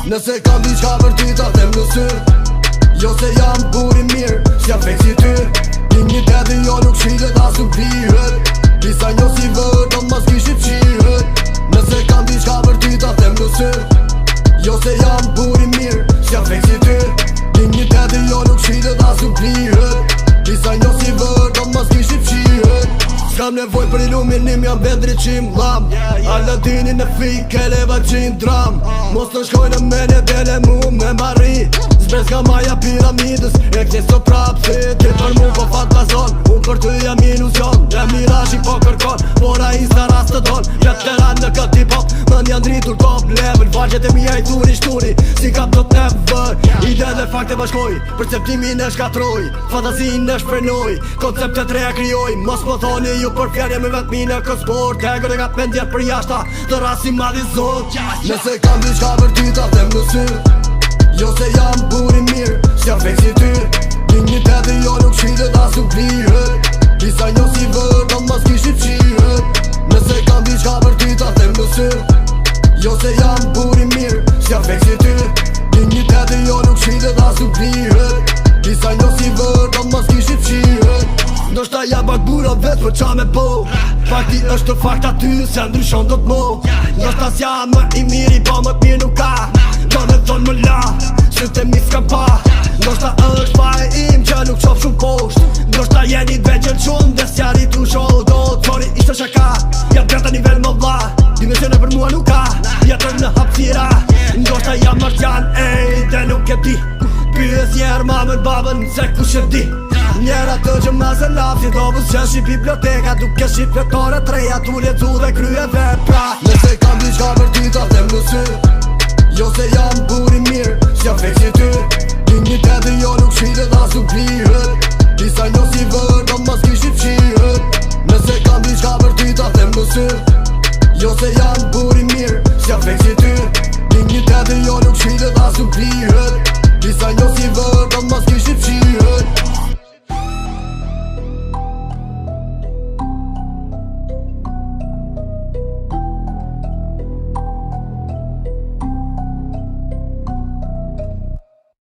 Nëse kam diçka për ty ta them në sy, jo se jam buri mirë, s'jam fake si ty. Digniteti jo nuk shitet as nuk blihet, disa njo si vërë do mas kishit qihet. Nëse kam diçka për ty ta them në sy, jo se jam buri mirë, s'jam fake si ty. Digniteti jo nuk shitet as nuk blihet, disa njo si vërë do mas kishit qihet. S'kam nevoj për iluminim, jam vendri qim lam, Aladini në fik, eleva qim dram. Mos të shkoj në menje dele mu me marri, zbes ka maja piramidës, e këtjes të prapë si ti për mu po fantazon. Unë për ty jam ilusion, e mirashi po kërkon, por a insta rast të don. Veteran në këtë hip-hop, mën janë dritur top level, valgjet e mija i turi shturi, si kam do never. Ide dhe fakte bashkoj, perceptimin e shkatroj, fantazin e shprenoj, konceptet reja kryoj. Mos më thoni ju për fjerje me vetmi në këtë sport, tegër e nga pendjet për jashta, të rasi madhi zot. Nëse kam diçka për ty ta them në sy, jo se jam buri mirë, s'jam fake si ty. Digniteti jo nuk shitet as nuk blihet, disa njo si vërë do mas kishit qihet. Nëse kam diçka për ty ta them në sy, jo se jam buri mirë, s'jam fake si ty. Digniteti jo nuk shitet as nuk blihet, disa njo si vërë do mas kishit qihet. Ndoshta ja bak bura vet për qa me po, fakti është të fakt aty se ndryshon do t'mo. Ndoshta s'ja më i miri po më t'mirë nuk ka, do me thonë më la, sytë e mi s'kam pa. Ndoshta është pa e im që nuk qof shumë posht, ndoshta jeni t'veqen shumë dhe s'ja rritu show. Do t'fori ishte shaka, ja t'gata nivel më vla, dimensione për mua nuk ka, jetër në hapsira. Ndoshta jam martjan dhe nuk e di, pyes njerë mamën babën se kush e di. Njera të që ma se lap, si dobus që shi biblioteka, duke shi fletore treja, tu lecu dhe krye vepra. Nëse kam diçka për ty ta them në sy, jo se jam buri mirë, s'jam fake si ty. Digniteti jo nuk shitet as